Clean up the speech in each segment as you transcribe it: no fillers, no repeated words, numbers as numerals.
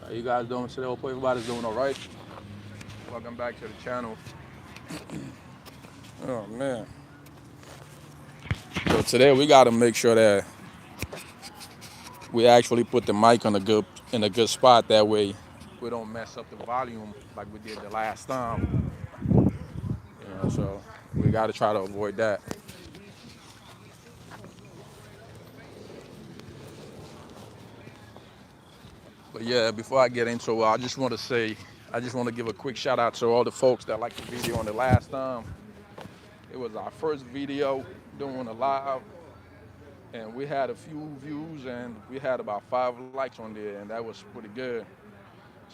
How you guys doing today? Hope everybody's doing all right. Welcome back to the channel. Oh man. So today we got to make sure that we actually put the mic on a good spot. That way we don't mess up the volume like we did the last time. So we got to try to avoid that. But yeah, before I get into it, I just want to give a quick shout out to all the folks that liked the video on the last time. It was our first video doing a live, and we had a few views, and we had about 5 likes on there, and that was pretty good.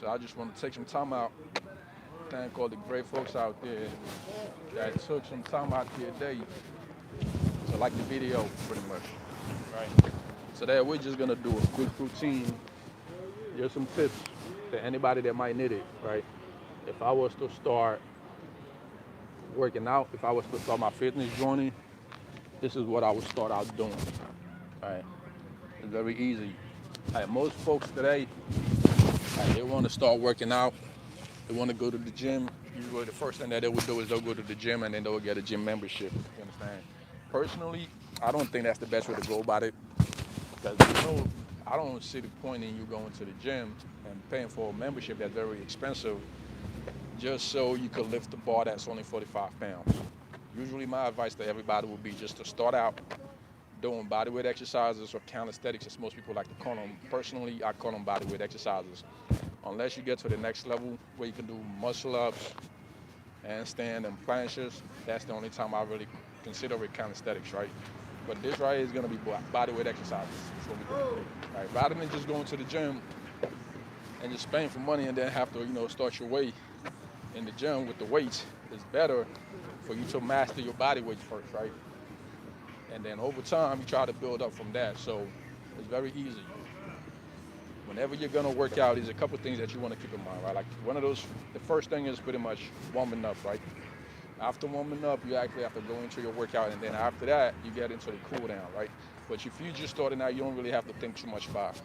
So I just want to take some time out, thank all the great folks out there that took some time out their day to like the video, pretty much, right? So that we're just gonna do a quick routine. Here's some tips to anybody that might need it, right? If I was to start working out, if I was to start my fitness journey, this is what I would start out doing, right? It's very easy. Most folks today, they want to start working out. They want to go to the gym. Usually the first thing that they would do is they'll go to the gym and then they'll get a gym membership. You understand? Personally, I don't think that's the best way to go about it. Because I don't see the point in you going to the gym and paying for a membership that's very expensive just so you could lift the bar that's only 45 pounds. Usually my advice to everybody would be just to start out doing bodyweight exercises or calisthenics, as most people like to call them. Personally, I call them bodyweight exercises. Unless you get to the next level where you can do muscle ups, handstand, and planches, that's the only time I really consider it calisthenics, right? But this right here is going to be bodyweight exercises. That's what we're going to do, right? Rather than just going to the gym and just paying for money and then have to, start your way in the gym with the weights, it's better for you to master your body weights first, right? And then over time, you try to build up from that. So it's very easy. Whenever you're gonna work out, there's a couple things that you want to keep in mind, right? Like one of those, the first thing is pretty much warming up, right? After warming up, you actually have to go into your workout, and then after that, you get into the cool down, right? But if you're just starting out, you don't really have to think too much about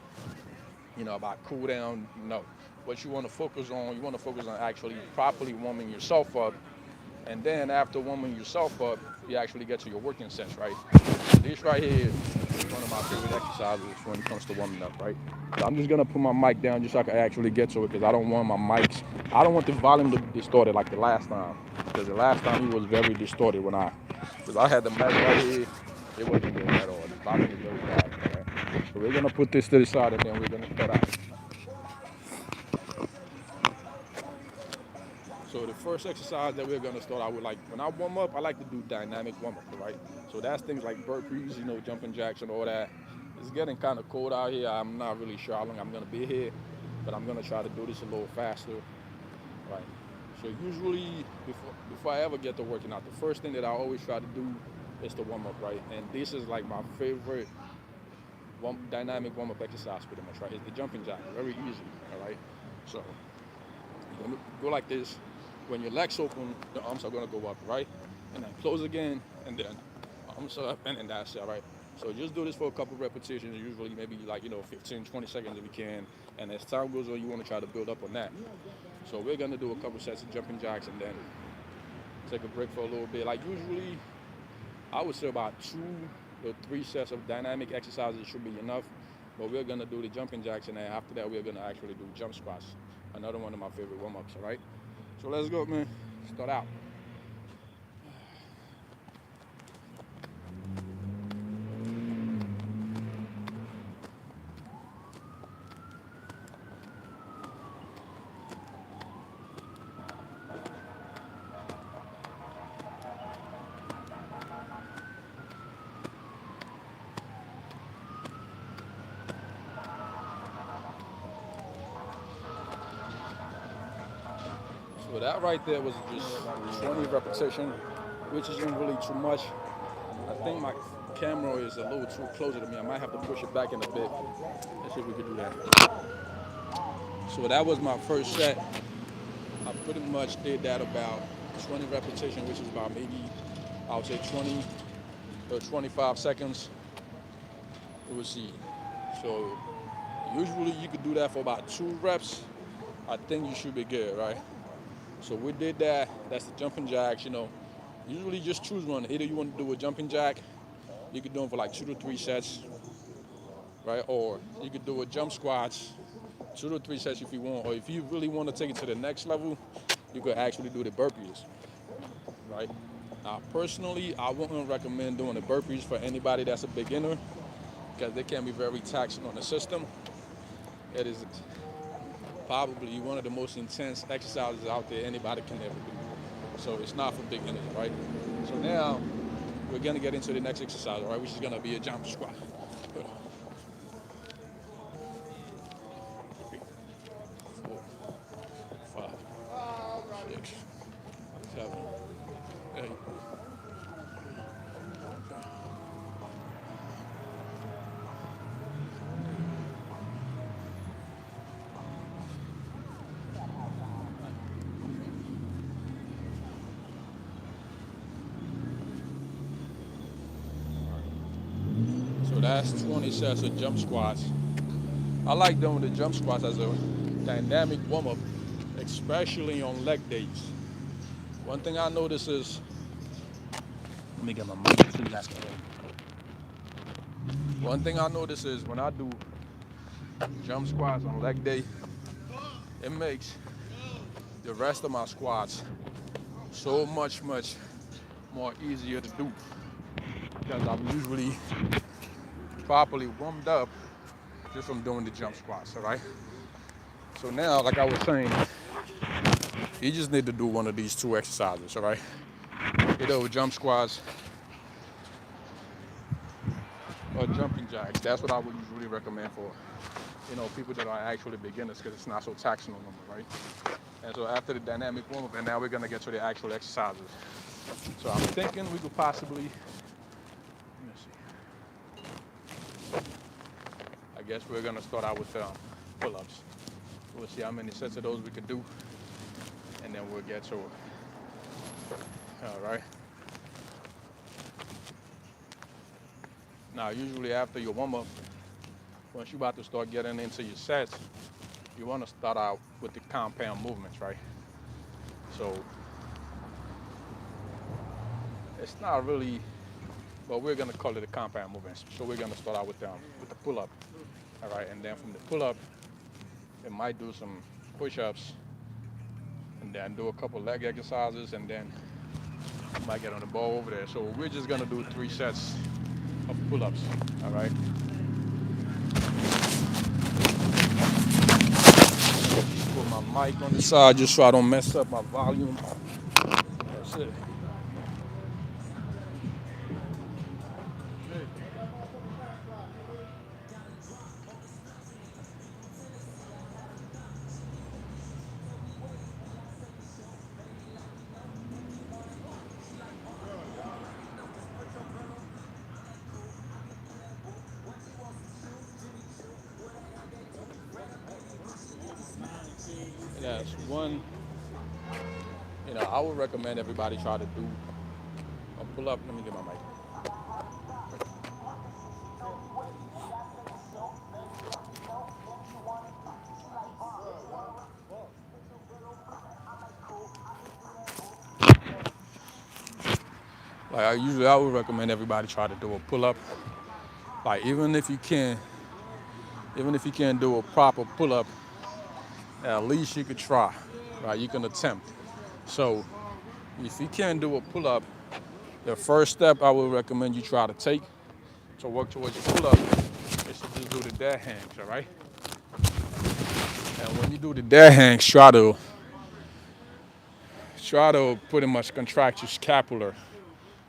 cool down. No. What you want to focus on actually properly warming yourself up, and then after warming yourself up, you actually get to your working sets, right? This right here is one of my favorite exercises when it comes to warming up, right? So I'm just gonna put my mic down just so I can actually get to it because I don't want I don't want the volume to be distorted like the last time. Because the last time it was very distorted because I had the mic right here, it wasn't good at all. The volume is very bad, right? So we're gonna put this to the side and then we're gonna start out. So the first exercise that we're gonna start out with, like when I warm up, I like to do dynamic warm up, right? So that's things like burpees, jumping jacks and all that. It's getting kind of cold out here. I'm not really sure how long I'm gonna be here, but I'm gonna try to do this a little faster, right? So usually before I ever get to working out, the first thing that I always try to do is to warm up, right? And this is like my favorite dynamic warm up exercise, pretty much, right? It's the jumping jack, very easy, all right? So you're gonna go like this. When your legs open, the arms are gonna go up, right? And then close again, and then arms up, and then that's it, right? So just do this for a couple repetitions, usually maybe like, 15, 20 seconds if you can. And as time goes on, you wanna try to build up on that. So we're gonna do a couple sets of jumping jacks and then take a break for a little bit. Like usually, I would say about 2 or 3 sets of dynamic exercises should be enough. But we're gonna do the jumping jacks, and then after that, we're gonna actually do jump squats. Another one of my favorite warm-ups, all right? So let's go, man. Start out. So that right there was just 20 repetition, which isn't really too much. I think my camera is a little too closer to me. I might have to push it back in a bit. Let's see if we can do that. So that was my first set. I pretty much did that about 20 repetition, which is about maybe, I would say 20 or 25 seconds. We'll see. So Usually you could do that for about 2 reps. I think you should be good, right? So we did that. That's the jumping jacks, Usually just choose one. Either you want to do a jumping jack, you could do them for like 2 to 3 sets, right? Or you could do a jump squats, 2 to 3 sets if you want. Or if you really want to take it to the next level, you could actually do the burpees, right? Now, personally, I wouldn't recommend doing the burpees for anybody that's a beginner because they can be very taxing on the system. It is probably one of the most intense exercises out there anybody can ever do. So it's not for beginners, right? So now we're gonna get into the next exercise, right? Which is gonna be a jump squat. 4, 5, 6, 7, 8. So that's 20 sets of jump squats. I like doing the jump squats as a dynamic warm-up, especially on leg days. One thing I notice is, let me get my mic so you guys can hear me. One thing I notice is when I do jump squats on leg day, it makes the rest of my squats so much more easier to do because I'm usually properly warmed up just from doing the jump squats, all right? So now, like I was saying, you just need to do one of these 2 exercises, all right? Either with jump squats or jumping jacks. That's what I would usually recommend for, people that are actually beginners because it's not so taxing on them, right? And so after the dynamic warm-up, and now we're gonna get to the actual exercises. So I'm thinking we could possibly, let me see. I guess we're gonna start out with pull-ups. We'll see how many sets of those we could do, and then we'll get to it. All right. Now, usually after your warm-up, once you're about to start getting into your sets, you want to start out with the compound movements, right? So it's not really, but we're gonna call it the compound movements. So we're gonna start out with the pull-up, all right? And then from the pull-up, it might do some push-ups, and then do a couple leg exercises, and then might get on the ball over there. So we're just gonna do 3 sets of pull-ups, all right? Put my mic on the side just so I don't mess up my volume. That's it. That's one. I would recommend everybody try to do a pull-up. Let me get my mic. I would recommend everybody try to do a pull-up. Like even if you can't do a proper pull-up, at least you could try, right? You can attempt. So if you can't do a pull-up, the first step I would recommend you try to take to work towards your pull-up is to just do the dead hangs, all right? And when you do the dead hangs, try to pretty much contract your scapular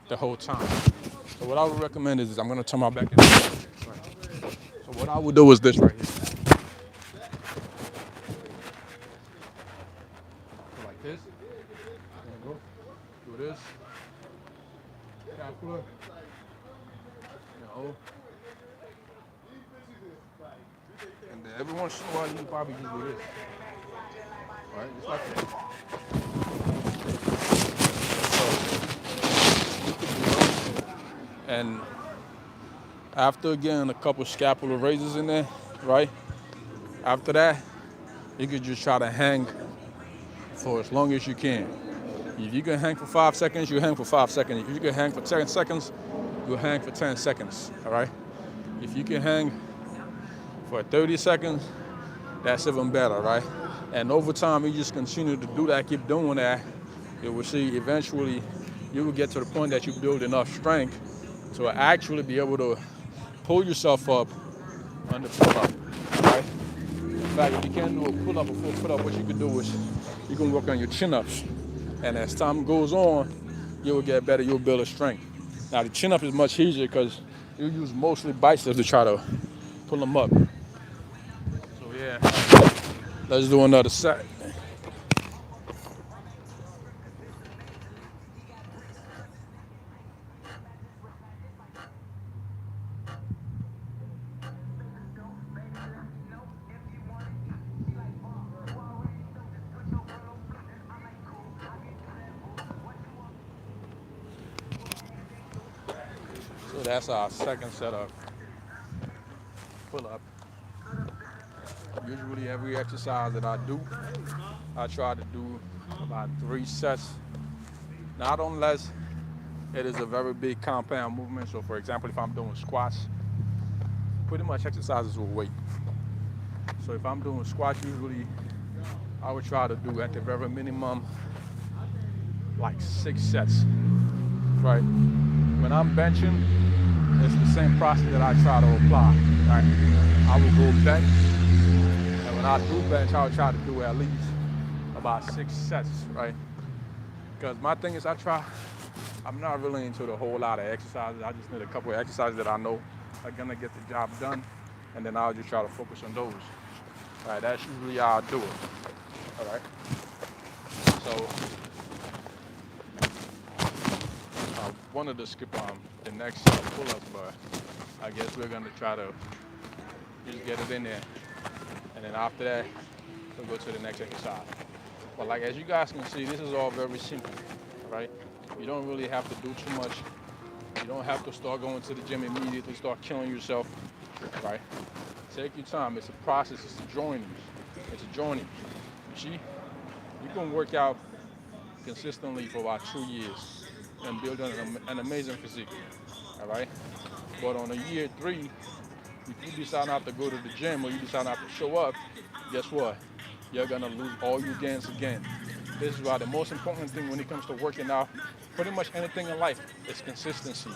the whole time. So what I would recommend is I'm gonna turn my back in. Right. So what I would do is this right here. So like this. There you go. Do this. Scapular. And then every once in a while you probably just do this. Alright, just like that. And after again a couple scapular raises in there, right? After that, you could just try to hang for as long as you can. If you can hang for 5 seconds, you hang for 5 seconds. If you can hang for 10 seconds, you hang for 10 seconds, all right? If you can hang for 30 seconds, that's even better, right? And over time, you just continue to do that, keep doing that. You will see eventually you will get to the point that you build enough strength to actually be able to pull yourself up on the pull-up, right? In fact, if you can't do a pull-up or full pull-up, what you can do is you can work on your chin-ups. And as time goes on, you will get better, you'll build a strength. Now, the chin-up is much easier because you use mostly biceps to try to pull them up. So yeah, let's do another set. So that's our second set of pull-up. Usually every exercise that I do, I try to do about 3 sets. Not unless it is a very big compound movement. So for example, if I'm doing squats, pretty much exercises with weight. So if I'm doing squats, usually I would try to do at the very minimum like 6 sets, right? When I'm benching, it's the same process that I try to apply, right? I will go bench, and when I do bench, I'll try to do at least about 6 sets, right? Because my thing is I'm not really into the whole lot of exercises. I just need a couple of exercises that I know are gonna get the job done, and then I'll just try to focus on those. All right, that's usually how I do it. All right. So I wanted to skip on the next set of pull-ups, but I guess we're gonna try to just get it in there, and then after that, we'll go to the next exercise. But like as you guys can see, this is all very simple, right? You don't really have to do too much. You don't have to start going to the gym immediately, start killing yourself, right? Take your time. It's a process. It's a journey. It's a journey. You see, you can work out consistently for about 2 years and build an amazing physique, all right? But on a year 3, if you decide not to go to the gym or you decide not to show up, guess what? You're gonna lose all your gains again. This is why the most important thing when it comes to working out, pretty much anything in life, is consistency.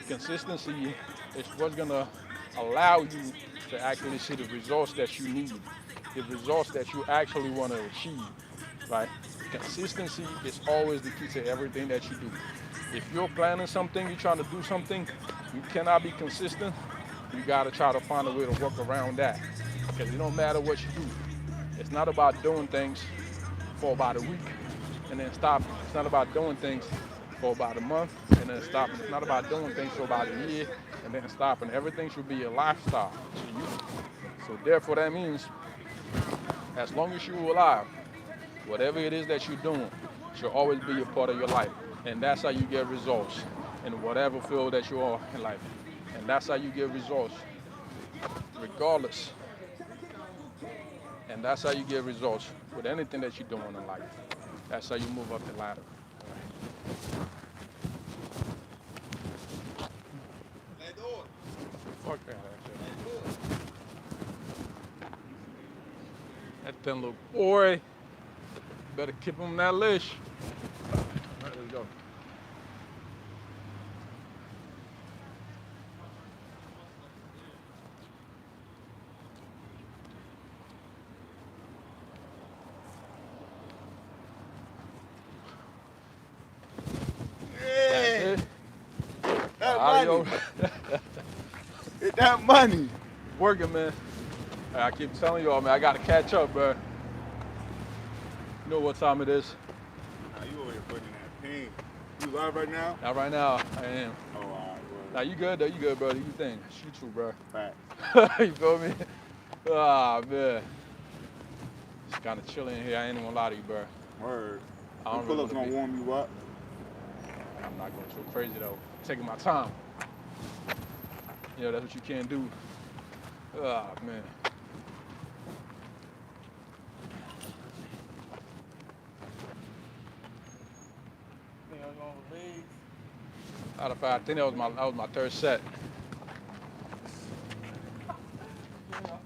Consistency is what's gonna allow you to actually see the results that you need, the results that you actually want to achieve, right? Consistency is always the key to everything that you do. If you're planning something, you're trying to do something, you cannot be consistent, you gotta try to find a way to work around that. Because it don't matter what you do. It's not about doing things for about a week and then stopping. It's not about doing things for about a month and then stopping. It's not about doing things for about a year and then stopping. Everything should be a lifestyle to you. So therefore that means as long as you're alive, whatever it is that you're doing should always be a part of your life. And that's how you get results in whatever field that you are in life. And that's how you get results regardless. And that's how you get results with anything that you're doing in life. That's how you move up the ladder. Fuck that. That thin little boy. Better keep him that leash. All right, let's go. Yeah, That's it. that Audio. money. Get that money. Working, man. I keep telling y'all, man, I gotta catch up, bro. You know what time it is? Nah, you over here putting that pain. You live right now? Not right now, I am. Oh, all right, Now you good though, you good, bro. Do you think? Shoot you, bro. Fact. You feel me? Ah, man. It's kind of chilly in here. I ain't even gonna lie to you, bro. Word. I Them don't really pull-ups wanna gonna warm you up. I'm not going too crazy though. Taking my time. You know, that's what you can't do. Ah, man. Out of 5. I think that was my third set.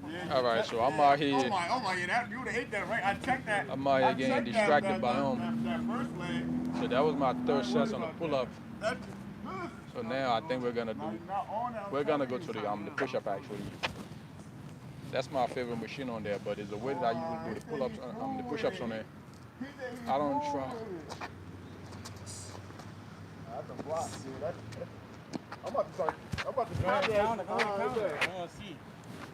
Yeah, All right, so I'm out oh here. my, yeah, that you would have ate that right. I checked that. I'm out here getting distracted by him. That first leg. So that was my third Not worried set on the about pull-up. that. So now I think we're gonna go to the push-up actually. That's my favorite machine on there, but there's a way that I usually do the pull-ups, the push-ups on there. I don't try. That's a block, dude. I'm about to drag down the counter. I want to see.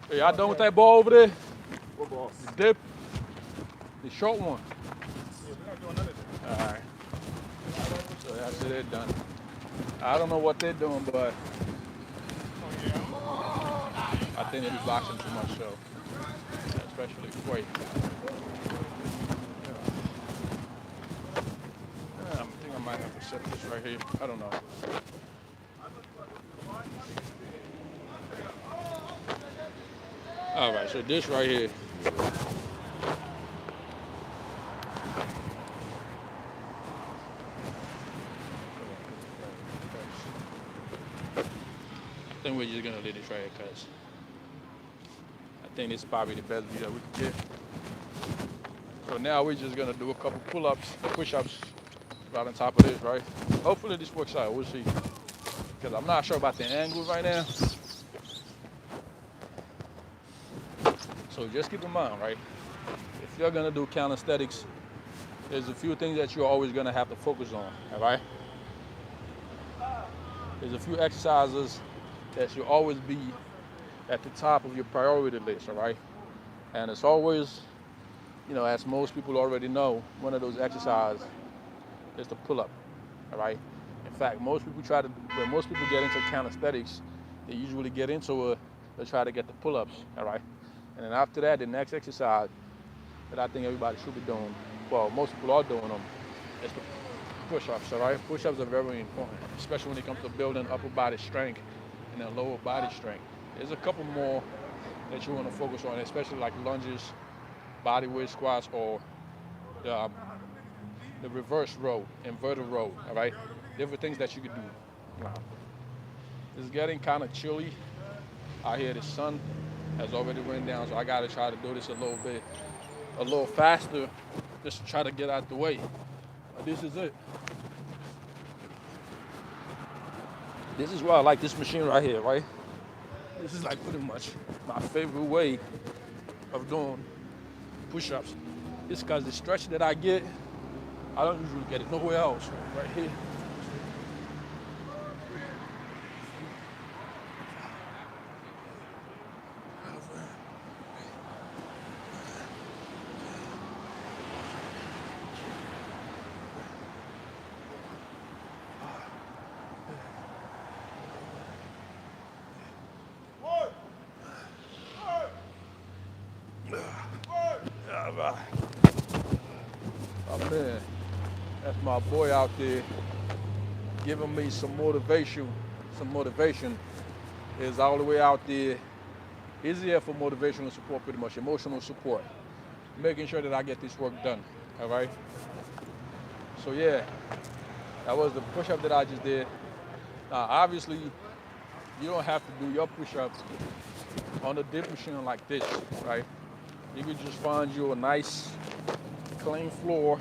Hey, y'all done with that ball over there? What ball? The dip. The short one. Yeah, we're not doing none of that. All right. So that's it, they're done. I don't know what they're doing, but I think they're boxing too much, so especially weight. I think I might have to set this right here. I don't know. All right, so this right here. I think we're just gonna leave this right here, cause I think this is probably the best view that we can get. So now we're just gonna do a couple pull-ups, push-ups right on top of this, right? Hopefully this works out, we'll see. Cause I'm not sure about the angle right now. So just keep in mind, right? If you're gonna do calisthenics, there's a few things that you're always gonna have to focus on, all right? There's a few exercises that should always be at the top of your priority list, all right? And it's always, as most people already know, one of those exercises is the pull-up, all right? In fact, when most people get into calisthenics, they usually get into it, they try to get the pull-ups, all right? And then after that, the next exercise that I think everybody should be doing, well, most people are doing them, is the push-ups, all right? Push-ups are very important, especially when it comes to building upper body strength and then lower body strength. There's a couple more that you want to focus on, especially like lunges, body weight squats, or the reverse row, inverted row, all right? Different things that you could do. Now, it's getting kind of chilly out here. The sun has already went down, so I got to try to do this a little faster, just to try to get out the way. But this is it. This is why I like this machine right here, right? This is like pretty much my favorite way of doing push-ups. It's because the stretch that I get, I don't usually get it nowhere else, right here. Oh man, that's my boy out there giving me some motivation. Is all the way out there. He's here for motivational support, pretty much emotional support, making sure that I get this work done. All right. So yeah, that was the push-up that I just did. Now obviously, you don't have to do your push-ups on a dip machine like this, right? You can just find you a nice, clean floor,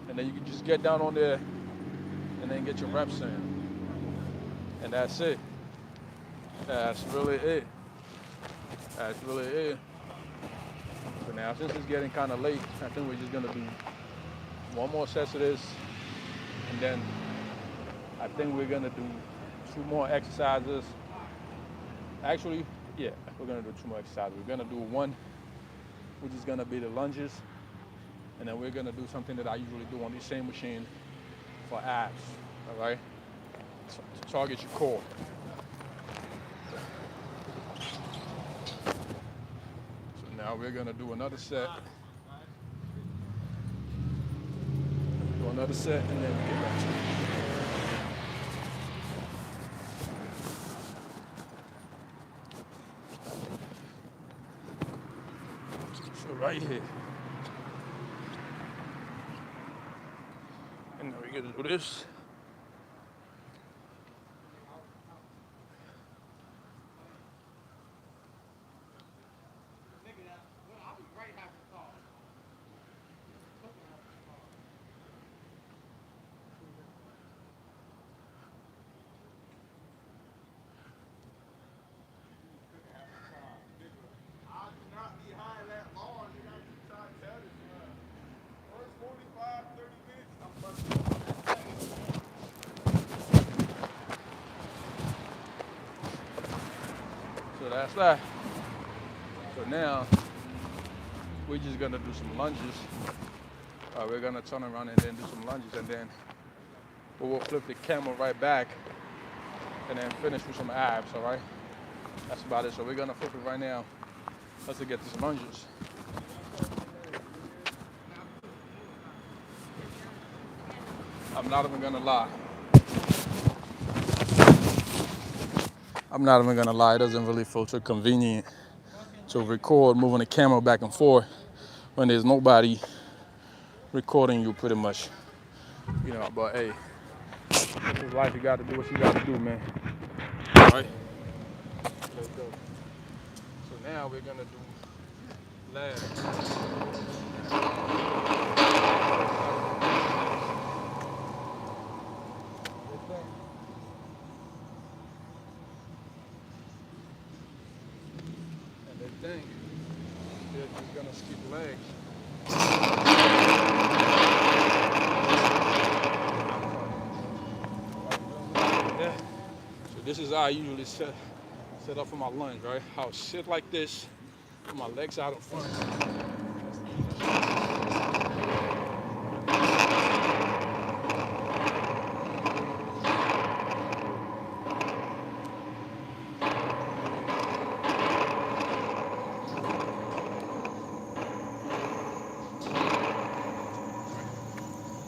and then you can just get down on there and then get your reps in. And that's it. That's really it. So now, since it's getting kind of late, I think we're just gonna do one more set of this, and then I think we're gonna do 2 more exercises. Actually, yeah, we're gonna do 2 more exercises. We're gonna do one, which is gonna be the lunges, and then we're gonna do something that I usually do on the same machine for abs, all right? To target your core. So now we're gonna do another set. Do another set, and then we get back to it. So right here. And now we're gonna do this. That's that. So now we're just gonna do some lunges. We're gonna turn around and then do some lunges, and then we will flip the camera right back and then finish with some abs. All right. That's about it. So we're gonna flip it right now. Let's get these lunges. I'm not even gonna lie. I'm not even gonna lie. It doesn't really feel too convenient to record moving the camera back and forth when there's nobody recording you, pretty much. You know, but hey, this is life. You gotta do what you gotta do, man. All right. Let's go. So now we're gonna do legs. And the thing is just gonna skip legs. Yeah. So this is how I usually set up for my lunge, right? I'll sit like this, put my legs out in front.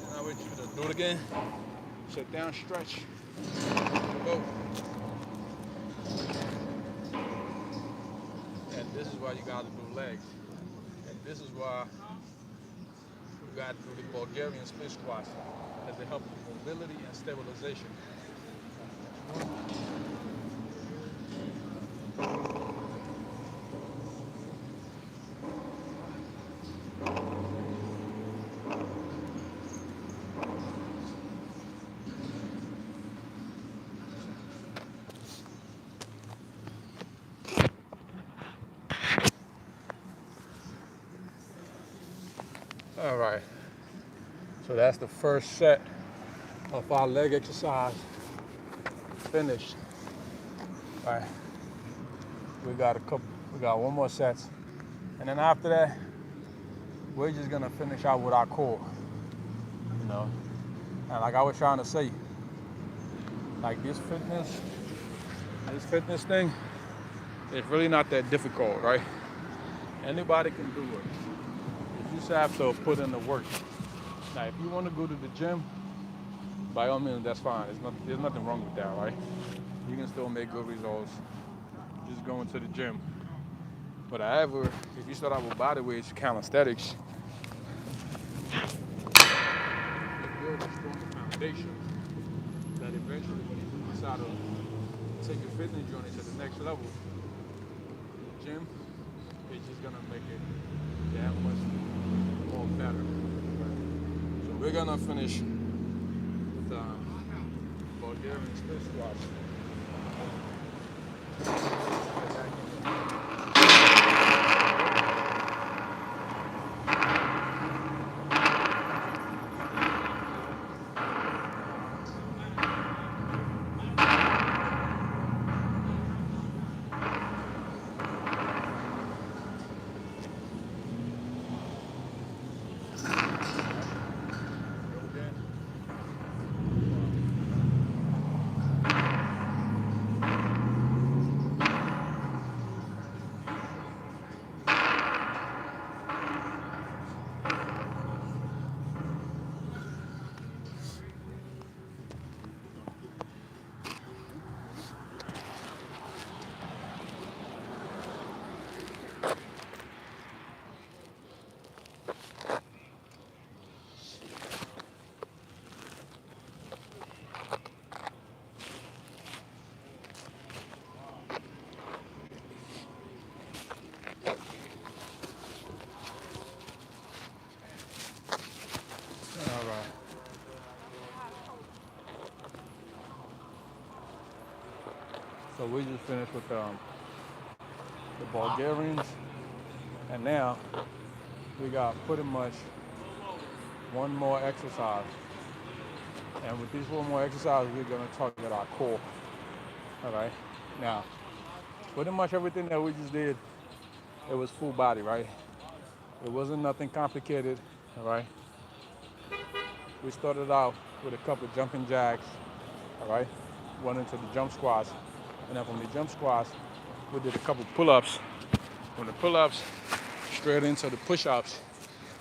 And I want you to do it again. Sit down, stretch, go. And this is why you gotta do legs. And this is why you gotta do the Bulgarian split squats, as they help with mobility and stabilization. All right, so that's the first set of our leg exercise finished. All right, we got one more set, and then after that, we're just gonna finish out with our core, you know. And like I was trying to say, like this fitness thing, it's really not that difficult, right? Anybody can do it. You just have to put in the work. Now, if you want to go to the gym, by all means, that's fine. There's nothing wrong with that, right? You can still make good results just going to the gym. But however, if you start out with body weights, calisthenics, you build a strong foundation that eventually, when you decide to take your fitness journey to the next level, the gym is just gonna make it that much more better. So we're gonna finish with Bulgarian split squats. All right. So we just finished with the Bulgarians, and now we got pretty much one more exercise. And with these one more exercises, we're gonna target our core. All right. Now, Pretty much everything that we just did, it was full body, right? It wasn't nothing complicated, all right? We started out with a couple of jumping jacks, all right? Went into the jump squats, and then from the jump squats, we did a couple pull-ups. From the pull-ups, straight into the push-ups,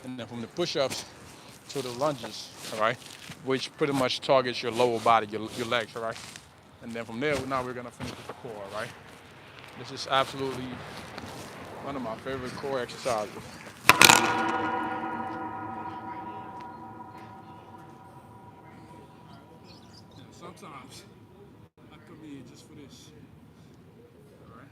and then from the push-ups to the lunges, all right? Which pretty much targets your lower body, your legs, all right? And then from there, now we're gonna finish with the core, all right? This is absolutely one of my favorite core exercises. Sometimes I come here just for this. All right.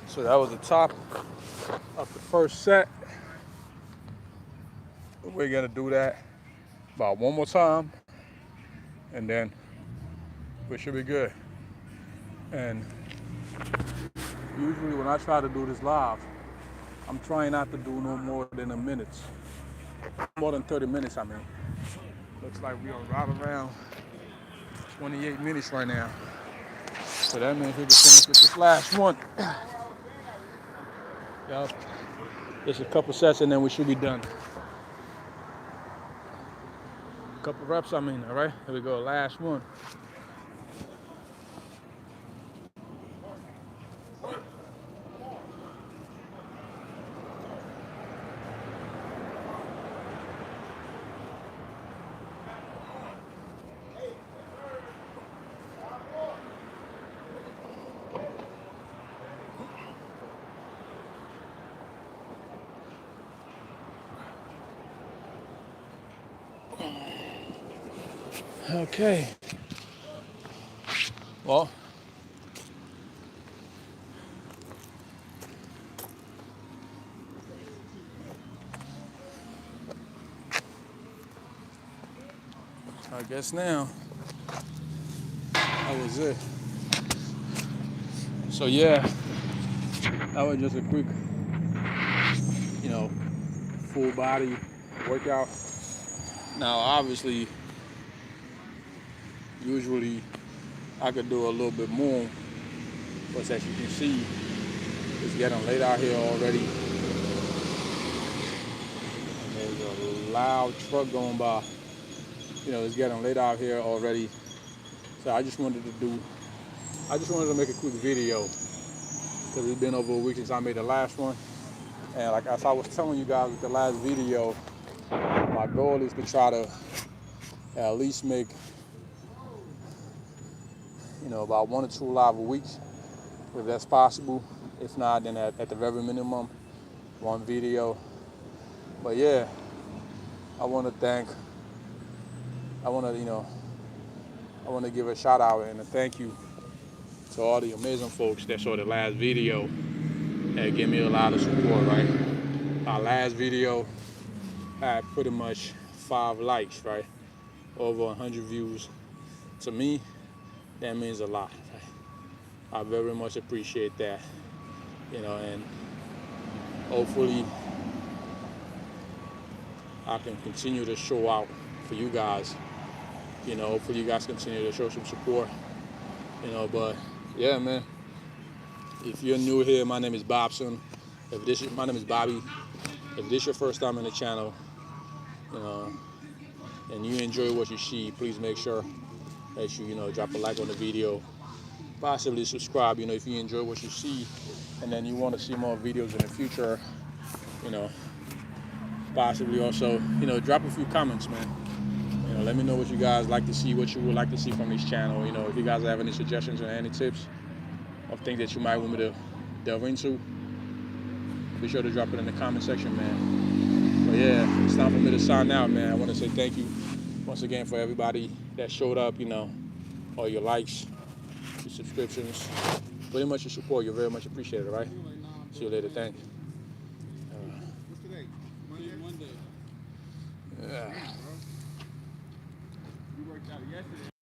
So that was the top of the first set. We're gonna do that about one more time, and then we should be good. And usually when I try to do this live, I'm trying not to do no more than a minute. More than 30 minutes, I mean. Looks like we are right around 28 minutes right now. So that means we can finish with this last one. Yep. Just a couple sets and then we should be done. Couple reps, I mean, all right? Here we go, last one. Okay. Well, I guess now that was it. So yeah, that was just a quick, full body workout. Now obviously, usually I could do a little bit more, but as you can see, it's getting late out here already. And there's a loud truck going by. It's getting late out here already. So I just wanted to make a quick video because it's been over a week since I made the last one. And like as I was telling you guys with the last video, my goal is to try to at least make, about 1 or 2 live a week, if that's possible. If not, then at the very minimum, 1 video. But yeah, I want to give a shout out and a thank you to all the amazing folks that saw the last video and gave me a lot of support, right? Our last video had pretty much 5 likes, right? Over 100 views. To me, that means a lot. I very much appreciate that, and hopefully I can continue to show out for you guys. Hopefully you guys continue to show some support, but yeah, man. If you're new here, my name is Bobson. My name is Bobby. If this is your first time on the channel, and you enjoy what you see, please make sure that you drop a like on the video, possibly subscribe, if you enjoy what you see, and then you want to see more videos in the future, possibly also, drop a few comments, man. Let me know what you guys like to see, what you would like to see from this channel. If you guys have any suggestions or any tips of things that you might want me to delve into, be sure to drop it in the comment section, man. But yeah, it's time for me to sign out, man. I want to say thank you once again for everybody that showed up, all your likes, your subscriptions, pretty much your support. You're very much appreciated, right? See you later. Thank you. What's today? Monday? Yeah. You worked out yesterday.